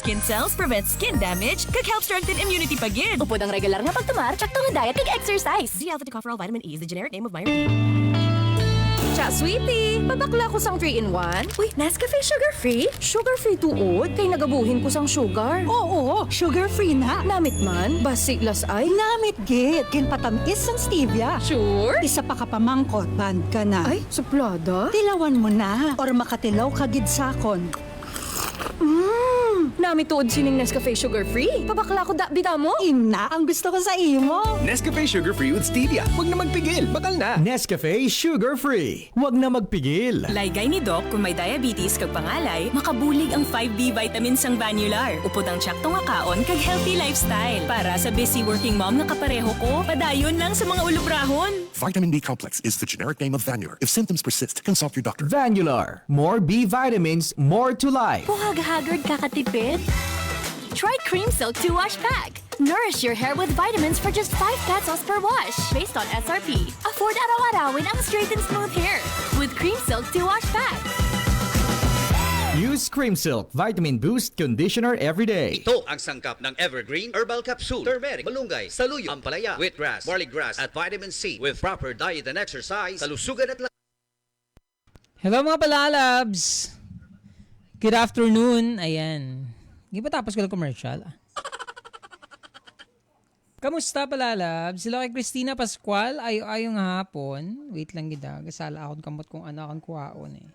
skin cells, prevent skin damage, kag help strengthen immunity pagid. Upod ang regular nga pagtumar, tsakto nga diet kag exercise. D-alpha-tocopherol vitamin E is the generic name of Myra. Cha, sweetie, babakla ko sang 3-in-1. Uy, Nescafe sugar-free? Sugar-free tuod? Kay nagabuhin ko sang sugar. Oo, sugar-free na. Namit man, basi las ay. Namit git, kinpatamis ang stevia. Sure? Isa pa ka pamangkot, band ka na. Ay, suplada? Tilawan mo na, or makatilaw ka gid sakon. Namit tuod sining Nescafe sugar-free. Babakla ko bita mo. Ina, ang gusto ko sa imo. Nescafe Sugar Free with Stevia. Huwag na magpigil. Bakal na. Nescafe Sugar Free. Huwag na magpigil. Laygay ni Doc kung may diabetes kag pangalay, makabulig ang 5B vitamins sang Vanular. Upod ang tsaktong nga kaon kag healthy lifestyle. Para sa busy working mom nga kapareho ko, padayon lang sa mga ulubrahon. Vitamin B complex is the generic name of Vanular. If symptoms persist, consult your doctor. Vanular. More B vitamins, more to life. Buhag-hagard kakatipid? Try Cream Silk 2-Wash Pack. Nourish your hair with vitamins for just 5 pesos per wash. Based on SRP. Afford araw-arawin ang straight and smooth hair. With Cream Silk 2-Wash Pack. Use Cream Silk Vitamin Boost Conditioner every day. Ito ang sangkap ng Evergreen Herbal Capsule. Turmeric, malunggay, saluyo, ampalaya, wheatgrass, barley grass, at vitamin C with proper diet and exercise, kalusugan at Hello mga palalabs! Good afternoon. Ayan. Hindi pa tapos ko ng commercial. Kamusta palalabs? Sila kay Christina Pascual. Ayo-ayo nga hapon. Wait lang gida. Gasala akong kamot kung ano akong kuhaon eh.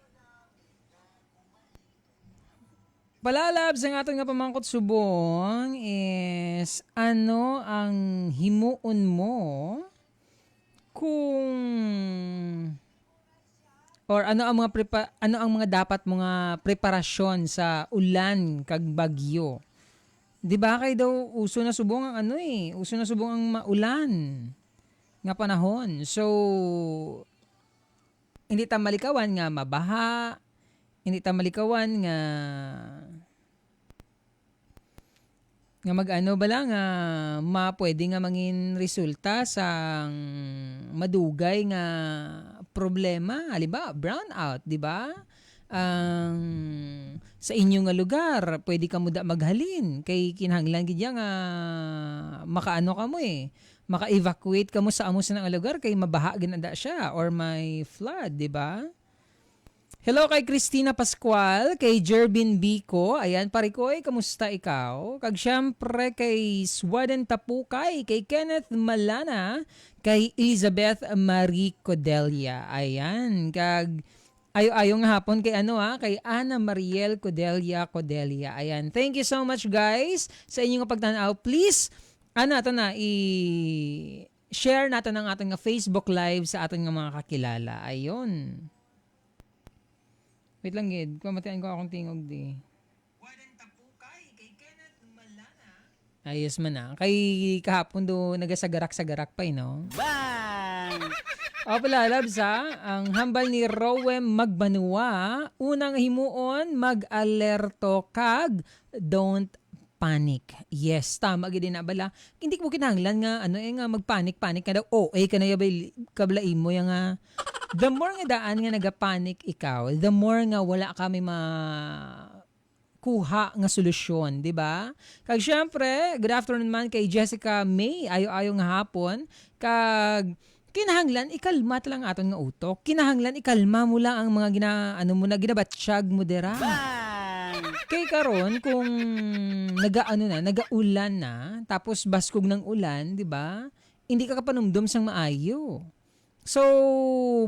Palalabs, ang ating nga pamangkot subong is ano ang himuon mo kung or ano ang mga dapat mga preparasyon sa ulan kag bagyo. 'Di ba kay daw uso na subong ang uso na subong ang maulan nga panahon. So hindi ta malikawan nga mabaha, hindi ta malikawan nga mag-ano bala nga pwede nga mangin resulta sa madugay nga problema, halimbawa brownout, di ba? Sa inyong nga lugar, pwede ka mo maghalin kay kinahanglan gid nga makaano ka mo maka-evacuate ka mo sa amo sa nga lugar kay mabaha ginada siya or may flood, di ba? Hello kay Christina Pascual, kay Jerbin Bico. Ayan, parikoy, kamusta ikaw? Kag syempre kay Swaden Tapukay, kay Kenneth Malana, kay Elizabeth Marie Codelia. Ayan, kag ayo-ayo nga hapon kay kay Ana Mariel Codelia. Ayan, thank you so much guys sa inyong pagtanaw. Please, i-share natin ang ating Facebook Live sa ating mga kakilala. Ayun. Wait lang, Gid. Kumatian ko akong tingog di. Ayos man na. Kay kahapon do nagasagarak-sagarak pa no? Bang! O pala, labs ang hambal ni Rowem Magbanua, unang himuon, mag-alerto kag don't panic. Yes, tama gid na bala. Hindi ko kinahanglan nga nga magpanik-panik ka daw. Ka na yabay kablaim mo yung the more nga daan nga nagapanik ikaw, the more nga wala kami kuha nga solusyon, di ba? Kag syempre, good afternoon man kay Jessica May, ayo-ayo nga hapon, kag kinahanglan ikalma lang aton nga utok. Kinahanglan ikalma mo lang ang mga ginabatsyag mo dira. Kay karon kung nagaulan na, tapos baskog ng ulan, di ba? Hindi ka kapanumdum sang maayo. So,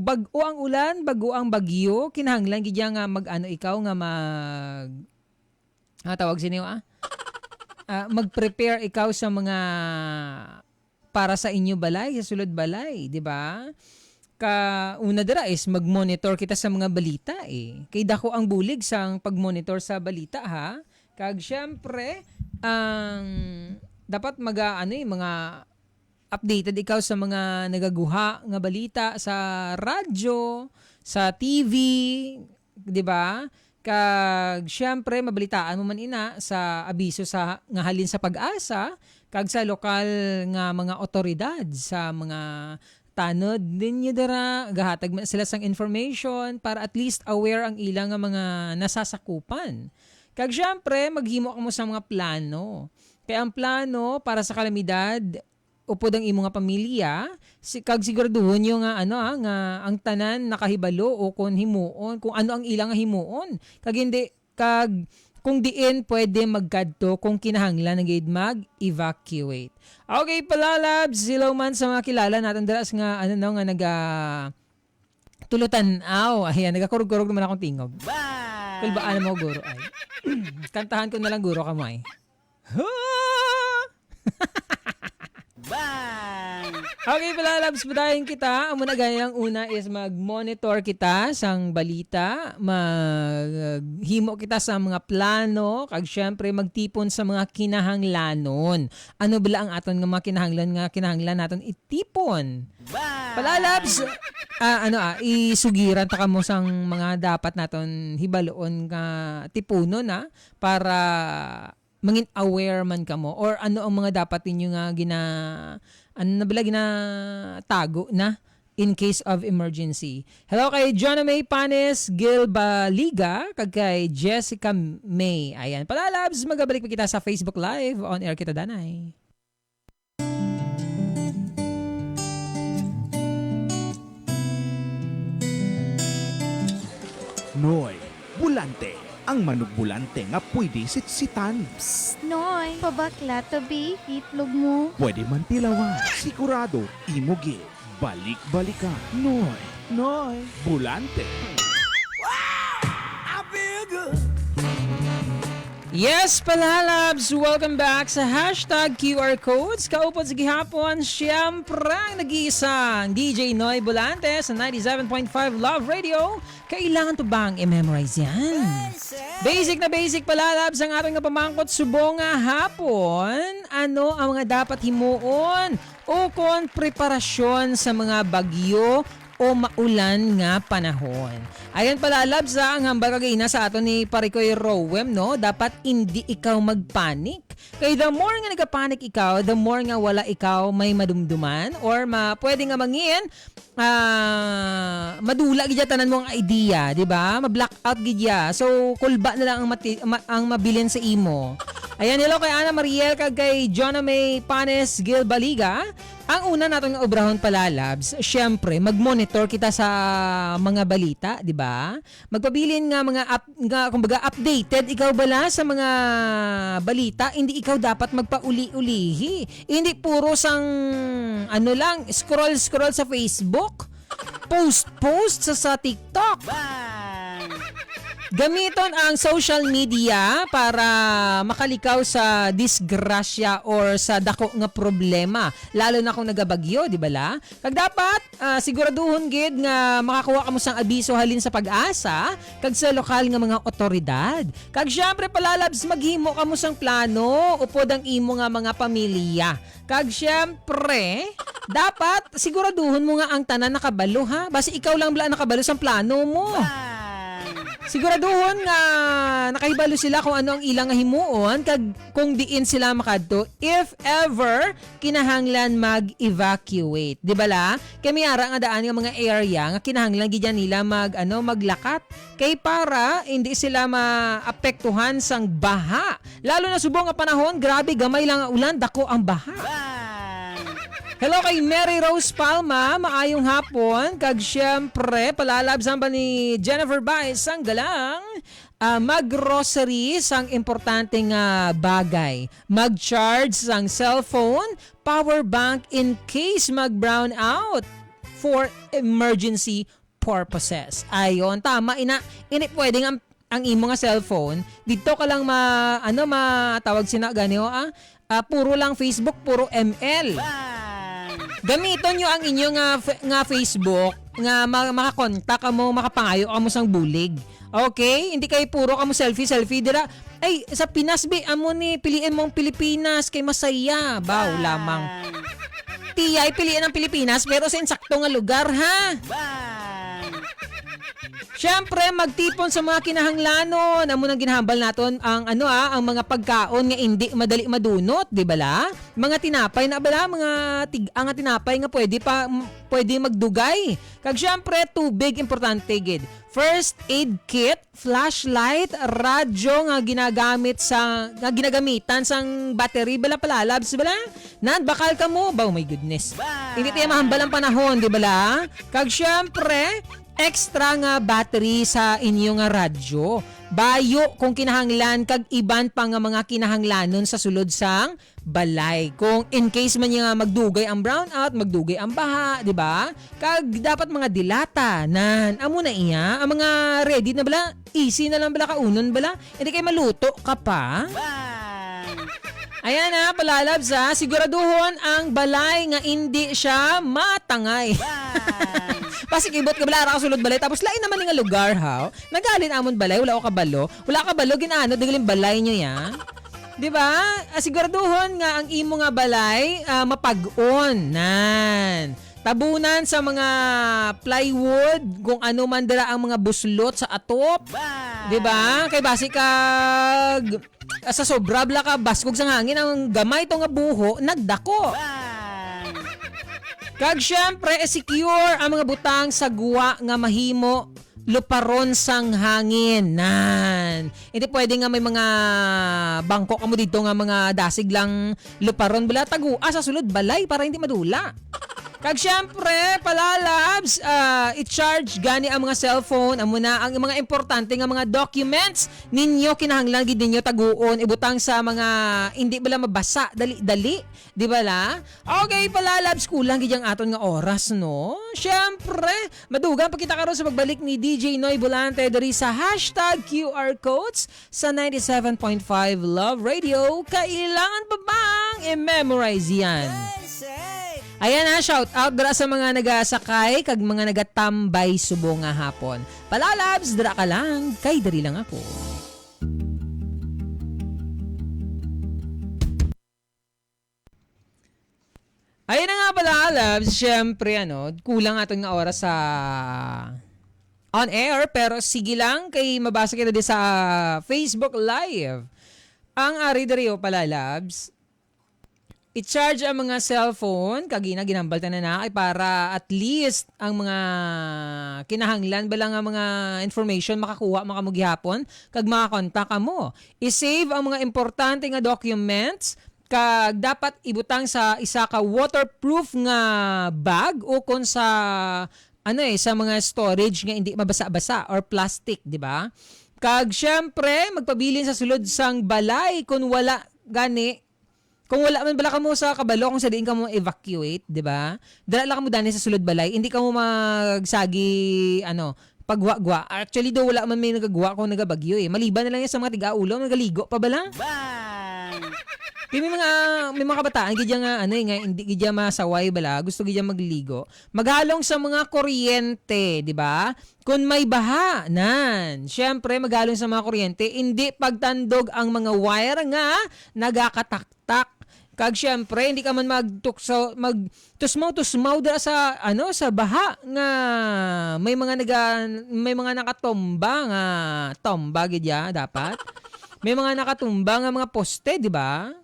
bago ang ulan, bago ang bagyo, kinahanglan gid nga ikaw nga tawag siniyo mag-prepare ikaw sa mga para sa inyo balay, sa sulod balay, di ba? Una dira is mag-monitor kita sa mga balita Kay dako ang bulig sang pag-monitor sa balita ha. Kag syempre, dapat mga updated ikaw sa mga nagaguha nga balita sa radyo, sa TV, di ba? Kag syempre mabalitaan mo man ina sa abiso sa nga halin sa Pag-asa, kag sa lokal nga mga otoridad sa mga tanod ninyo dara, gahatag man sila sang information para at least aware ang ilang nga mga nasasakupan. Kag syempre, maghimo ka mo sa mga plano. Kaya ang plano para sa kalamidad, upod ang imo nga pamilya, kag siguraduhon yung nga ang tanan nakahibalo o kung himuon, kung ano ang ilang himuon. Kag hindi kung diin pwede magkadto kung kinahanglan na gid mag-evacuate. Okay pala labs, hello man sa mga kilala natin dalas nga nga tulutan-aw. Ayan, nagakurog-kurog naman akong tingog. Bye! Kulbaan mo, guro. Ay. Kantahan ko na lang, guro, kamay. Bye! Okay pala, labs, padayin kita. Ang muna gayang una is mag-monitor kita sang balita, maghimo kita sa mga plano, kag syempre magtipon sa mga kinahanglanon. Ano bala ang aton nga mga kinahanglan naton itipon? Palalabs, isugiran ta kamo sang mga dapat naton hibaloon nga tipunon para mangin aware man kamo or ano ang mga dapat ninyo nga ginatago na in case of emergency. Hello kay Jonah May Panes, Gil Baliga, kag kay Jessica May. Ayan, palalabs, magabalik pa kita sa Facebook Live. On air kita danay. Noy, bulante. Ang manugbulante nga pwede sitsitan. Noy, pabakla tabi, itlog mo. Pwede man tilawan. Sigurado, imugi. Balik-balikan. Noy, bulante. Yes, palalabs! Welcome back sa hashtag QR Codes. Kaupod sa gihapon, siyempre ang nag-iisang DJ Noy Bulante sa 97.5 Love Radio. Kailangan to bang i-memorize yan? Basic na basic palalabs ang ating napamangkot subong nga hapon. Ano ang mga dapat himuon o kon preparasyon sa mga bagyo o maulan nga panahon. Ayan pala, labs, ang hambal kagina sa ato ni Parikoy Rowem, no? Dapat hindi ikaw magpanik. Kaya the more nga nagpanik ikaw, the more nga wala ikaw may madumduman or pwede nga mangin, madula gidya tanan mo ang idea, di ba? Ma-blackout gidya. So, kulba na lang ang mabilin sa imo. Ayan, hello kay Ana Mariel, kag kay Jonah May Panes, Gil Baliga. Ang una natin nga obrahon pala, labs, syempre, mag-monitor kita sa mga balita, di ba? Magpabilin nga kumbaga updated ikaw bala sa mga balita, hindi ikaw dapat magpauli-ulihi. Hindi puro sang scroll sa Facebook, post sa TikTok. Gamiton ang social media para makalikaw sa disgrasya or sa dako nga problema, lalo na kung nagabagyo, di ba la? Kag dapat siguraduhon gid nga makakuha kamo sang abiso halin sa Pag-asa kag sa lokal nga mga otoridad. Kag syempre palalabs, maghimo kamo sang plano upod ang imo nga mga pamilya. Kag syempre, dapat siguraduhon mo nga ang tanan nakabalo ha. Basi ikaw lang bala nakabalo sang plano mo. Siguraduhon nga nakahibalo sila kung ano ang ilang himuon kag kung diin sila makadto if ever kinahanglan mag-evacuate. Di ba la? Kay miyara nga daan nga mga area nga kinahanglan gidyan nila maglakat kay para hindi sila maapektuhan sang baha. Lalo na subong nga panahon, grabe gamay lang ang ulan, dako ang baha. Hello kay Mary Rose Palma, maayong hapon. Kag syempre, palalabsan ba ni Jennifer Baez ang galang? Mag-grocery sang importanteng bagay. Mag-charge sang cellphone, power bank in case mag-brown out for emergency purposes. Ayon, tama ina. Ini pwedeng ang imo nga cellphone, dito ka lang matawag sina ganyo puro lang Facebook, puro ML. Gamiton nyo ang inyo nga Facebook nga makakontak mo, makapangayo ka mo sang bulig. Okay? Hindi kayo puro ka mo selfie dira. Ay, sa Pinas amo ni piliin mong Pilipinas kay masaya. Baw lamang. Tiyay piliin ang Pilipinas pero sa insakto nga lugar ha. Syempre, magtipon sa mga kinahanglanon. Amo nang ginahambal naton ang ang mga pagkaon nga hindi madali madunot, di bala? Mga tinapay na bala, mga nga tinapay nga pwede magdugay. Kag syempre, tubig importante gid. First aid kit, flashlight, radyo nga ginagamitan sang battery bala palalabs bala. Nan bakal ka mo, oh my goodness. Hindi tayo mahambal ang panahon, di bala? Kag syempre, extra nga battery sa inyong nga radyo. Bayo kung kinahanglan kag iban pa nga mga kinahanglanon sa sulod sang balay. Kung in case man nga magdugay ang brownout, magdugay ang baha, di ba? Kag dapat mga dilata nan amo na iya, ang mga ready na bala, easy na lang bala kaunon bala. Hindi kay maluto ka pa. Ayan na, palalabs ha. Siguraduhon ang balay nga hindi siya matangay. Pasikibot ka bala, sulod balay. Tapos lain naman nga lugar ha. Nagalin amon balay, wala ko kabalo. Wala kabalo, ginano, digaling balay nyo yan. Diba? Siguraduhon nga ang imo nga balay mapag-on. Nan. Tabunan sa mga plywood, kung ano man dala ang mga buslot sa atop. Diba? Kay basi kag sa sobra bla ka baskog sa hangin ang gamay to nga buho nagdako. Kag syempre secure ang mga butang sa guwa nga mahimo luparon sang hangin. Nan. Hindi pwede nga may mga bangko kamo dito nga mga dasig lang luparon bala tagua sa sulod balay para hindi madula. Kag syempre, palalabs, i-charge gani ang mga cellphone, amo na ang mga importante nga mga documents ninyo kinahanglan gid ninyo taguon ibutang sa mga hindi bala mabasa, dali-dali, di bala? Okay, palalabs, kulang gid ang aton nga oras, no? Syempre, madugang pa kita karon sa pagbalik ni DJ Noy Volante diri sa #QR Codes sa 97.5 Love Radio. Kailangan pa bang i-memorize yan? Ayan na, shout out dira sa mga nagasakay kag mga nagatambay subo nga hapon. Palalabs, dira ka lang, kay diri lang ako. Ayan na nga palalabs, syempre kulang aton nga oras sa on air, pero sige lang kay mabasa kita di sa Facebook Live. Ang ari diri palalabs, i-charge ang mga cellphone, kagina ginambaltan na ay para at least ang mga kinahanglan bala nga mga information makakuha makamugihapon kag makakontak ka mo. I-save ang mga importante nga documents kag dapat ibutang sa isa ka waterproof nga bag o kung sa sa mga storage nga hindi mabasa-basa or plastic, di ba? Kag syempre magpabilin sa sulod sang balay kung wala gani. Kung wala man bala ka mo sa kabalo, kung sa diin ka mo evacuate, di ba? Dala lang ka mo dani sa sulod balay, hindi ka mo magsagi, pagwa-gwa. Actually, do wala man may nagagwa kung nagabagyo eh. Maliban na lang yan sa mga tiga-ulo, nagaligo pa bala? May mga kabataan, gidya nga, hindi gidya masaway bala, gusto gidya magligo. Maghalong sa mga kuryente, di ba? Kung may baha, nan. Siyempre, maghalong sa mga kuryente, hindi pagtandog ang mga wire nga nagakataktak. Kag syempre, hindi ka man magtusmaw dira sa sa baha nga may mga nakatomba nga tomba gidya dapat. May mga nakatumba nga mga poste, di ba?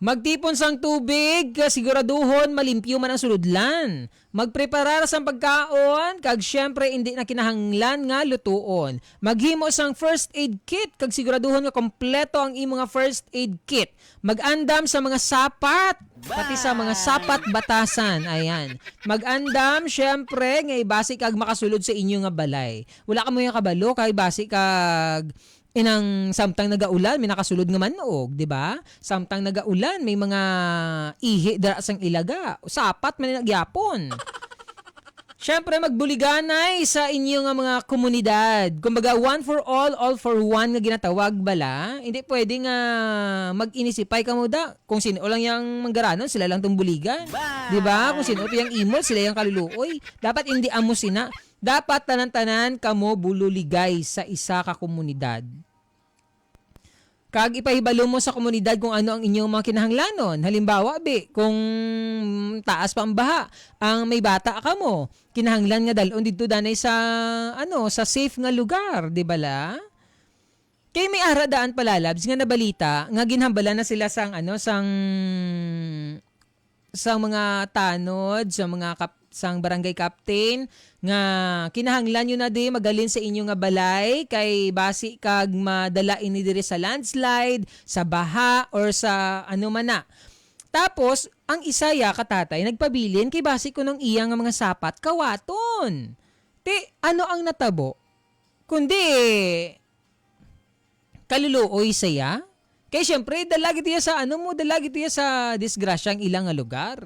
Magtipon sang tubig, siguraduhon malimpyo man ang suludlan. Magpreparar sang pagkaon, kag syempre hindi na kinahanglan nga lutuon. Maghimo sang first aid kit, kag siguraduhon nga kompleto ang imong first aid kit. Mag-andam sa mga sapat, pati sa mga sapat batasan. Ayan. Mag-andam, syempre, nga ibasi kag makasulod sa inyo nga balay. Wala ka mo yung kabalo, kag ibasi kag inang samtang nagaulan, may nakasulod nga manog, di ba? Samtang nagaulan, may mga ihi dara sang ilaga. Sapat man nagyapon. Syempre, magbuliganay sa inyo nga mga komunidad. Kumbaga, one for all for one nga ginatawag bala. Hindi pwede nga mag-inisipay ka mo da. Kung sino lang yung manggaranon, sila lang itong buligan. Di ba? Kung sino yung imol, sila yung kaluluoy. Dapat hindi amo sina. Dapat tanan-tanan kamo bululigay sa isa ka komunidad. Kag ipahibalo mo sa komunidad kung ano ang inyong mga kinahanglanon. Halimbawa, kung taas pa ang baha, ang may bata ka mo, kinahanglan nga dalon dito danay sa sa safe nga lugar, di ba la? Kay may aradaan pala labs nga nabalita nga ginhambala na sila sang mga tanod, sang barangay captain nga kinahanglan nyo na di magalin sa inyo nga balay kay basi kag madala ini diri sa landslide, sa baha or sa ano man na. Tapos ang isaya katatay nagpabilin kay basi ko nung iya nga mga sapat kawaton. Te ano ang natabo? Kundi kaluluoy saya. Kay syempre dalagi tiya sa dalagi tiya sa disgrasyang ilang nga lugar.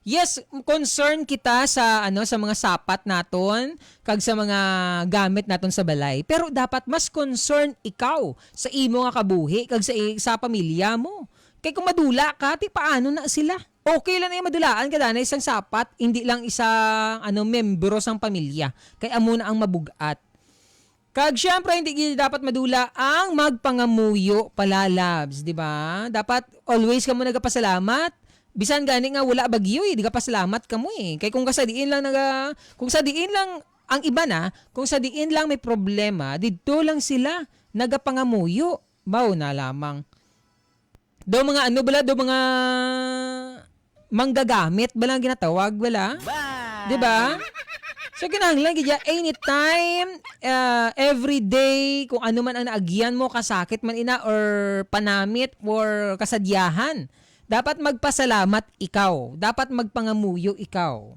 Yes, concern kita sa sa mga sapat naton kag sa mga gamit naton sa balay. Pero dapat mas concern ikaw sa imo nga kabuhi kag sa pamilya mo. Kay kung madula ka, paano na sila? Okay lang na madulaan ka na isang sapat, hindi lang isang membro sang pamilya. Kay amo na ang mabugat. Kag syempre hindi dapat madula ang magpangamuyo pala labs, di ba? Dapat always ka mo nagapasalamat. Bisan gani nga wala bagyo di ka pasalamat ka mo Kay kung kasadiin lang ang iba na, kung sa diin lang may problema, dito lang sila nagapangamuyo. Baw na lamang. Do mga mga manggagamit balang ginatawag wala? 'Di ba? So kinahanglan gid anytime, every day kung ano man ang naagyan mo, kasakit man ina or panamit or kasadyahan. Dapat magpasalamat ikaw. Dapat magpangamuyo ikaw.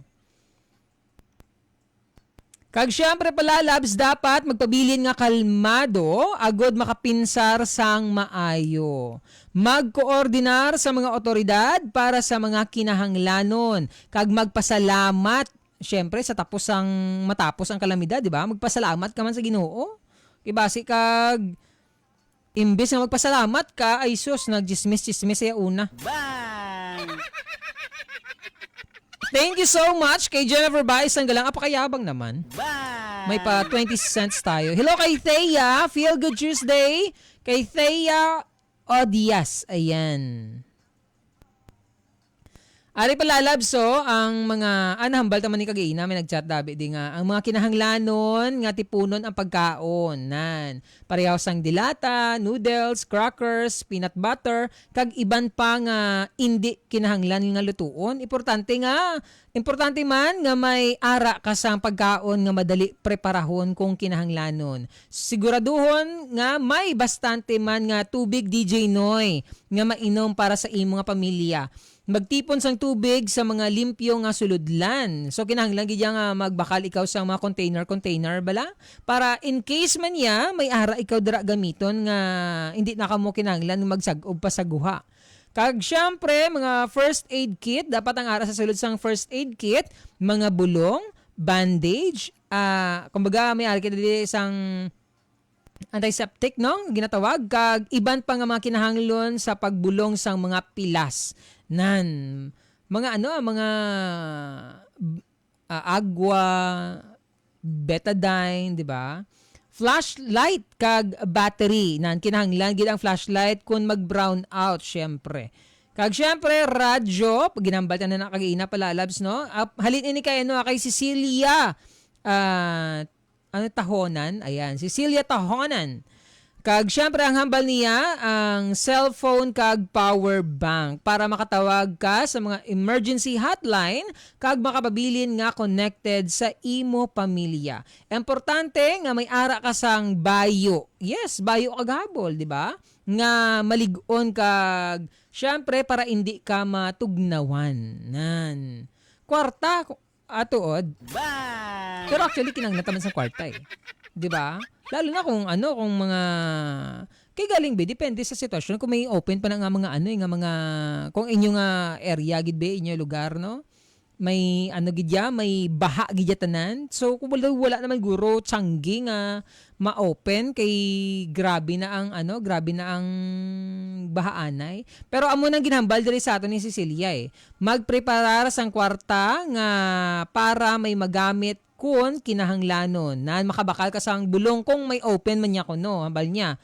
Kag syempre pala labs, dapat magpabilin nga kalmado, agod makapinsar sang maayo. Magkoordinar sa mga otoridad para sa mga kinahanglanon. Kag magpasalamat, syempre sa matapos ang kalamidad, di ba? Magpasalamat ka man sa Ginoo. Kibasi kag imbes na magpasalamat ka, ay sus, nag-dismiss ay una. Bang! Thank you so much kay Jennifer Baez. Ang galang, apakayabang naman. Bang! May pa 20 cents tayo. Hello kay Thea, Feel Good Tuesday. Kay Thea Odias. Ayan. Ari pala labso ang mga anahambal taman ni kagaina may nagchat dabi di nga ang mga kinahanglanon nga tipunon ang pagkaon nan parehaw sang dilata, noodles, crackers, peanut butter kag iban pa nga indi kinahanglan nga lutuon. Importante man nga may ara ka sang pagkaon nga madali preparahon kung kinahanglanon. Siguraduhon nga may bastante man nga tubig DJ Noy nga mainom para sa imo nga pamilya. Magtipon sang tubig sa mga limpyo nga suludlan. So kinahanglan gid nga magbakal ikaw sa mga container bala para in case man may ara ikaw dira gamiton nga hindi na kamo kinahanglan magsag-og pa sa guha. Kag syempre mga first aid kit, dapat ang ara sa sulod sang first aid kit, mga bulong, bandage, kumbaga may ara kita dili sang antiseptic ginatawag kag iban pa nga mga kinahanglan sa pagbulong sang mga pilas. Mga agwa, betadine, di ba? Flashlight kag battery kinahanglan gid ang flashlight kung mag-brown out syempre. Kag syempre radyo, pag ginambatan na kagaina pala labs halin ini kay kay Cecilia Tahonan, ayan, Cecilia Tahonan. Kag syempre ang hambal niya ang cellphone kag power bank para makatawag ka sa mga emergency hotline kag makapabilin nga connected sa imo pamilya. Importante nga may ara ka sang bayo. Yes, bayo kag habol, di ba? Nga malig-on kag syempre para hindi ka matugnawan. Kwarta atuod. Pero actually kinahanglan sa kwarta 'di ba? Lalo na kung kung mga kay galing depende sa sitwasyon kung may open pa na nga mga mga kung inyo nga area gid inyo lugar may may baha gid tanan. So kung wala naman guro tiyanggi nga ma-open kay grabe na ang bahaanay. Pero amo nang ginhambal diri sa aton ni Cecilia magpreparar sang kwarta nga para may magamit kung kinahanglanon na makabakal ka sang bulong kung may open man niya hambal niya.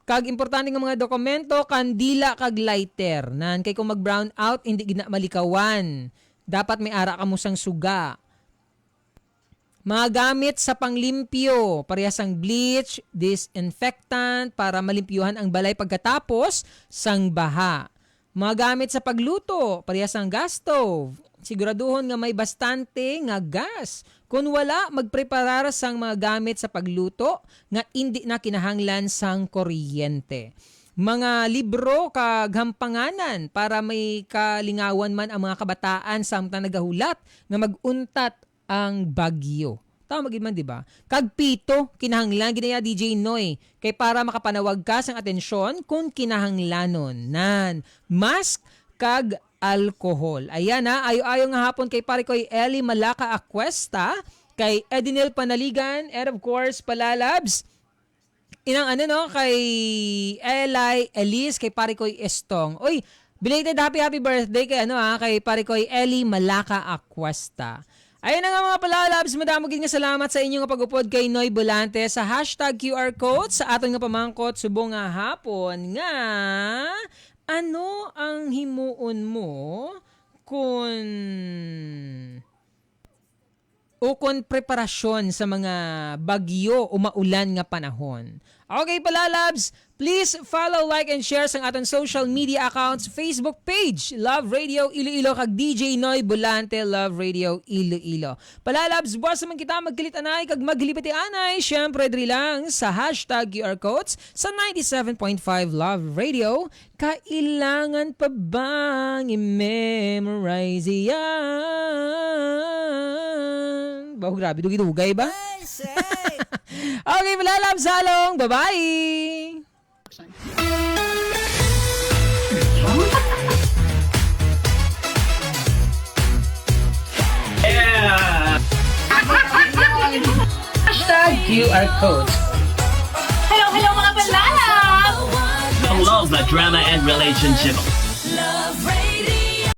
Kag importante nga mga dokumento, kandila kag lighter. Nan kay kung mag-brown out, hindi gina malikawan. Dapat may ara ka mo sang suga. Mga gamit sa panglimpyo, parehas ang bleach, disinfectant para malimpyuhan ang balay pagkatapos sang baha. Mga gamit sa pagluto, parehas ang gas stove. Siguraduhon nga may bastante nga gas. Kung wala, magpreparar sang mga gamit sa pagluto nga hindi na kinahanglan sang kuryente. Mga libro kag hampanganan para may kalingawan man ang mga kabataan samtang nagahulat nga maguntat ang bagyo. Tama gid man, di ba? Kag pito, kinahanglan ginaya DJ Noy kay para makapanawag ka sang atensyon kung kinahanglanon. Nan, mask kag alcohol. Ayan ha, ayo-ayo nga hapon kay pare ko'y Eli Malaca Aquesta, kay Edinel Panaligan, and of course, Palalabs. Inang kay Eli Elise, kay pare ko'y Estong. Uy, belated happy birthday kay kay pare ko'y Eli Malaca Aquesta. Ayun na nga mga Palalabs, madamo gid nga salamat sa inyong pag-upod kay Noy Bolante sa hashtag QR code sa aton nga pamangkot subong nga hapon nga ano ang himuon mo kung preparasyon sa mga bagyo o maulan nga panahon. Okay Palalabs, please follow, like, and share sa aton social media accounts, Facebook page, Love Radio Iloilo, kag DJ Noy Bolante, Love Radio Iloilo. Palalabs, buwas naman kita magkilit-anay kag maglibati-anay, syempre diri lang sa hashtag QR codes sa 97.5 Love Radio. Kailangan pa bang i-memorize yan? Bago grabe, dugay ba? Okay, Palalabs, halong, bye-bye! Hashtag QR code. Hello mga palalab! Love, drama, and relationship. Love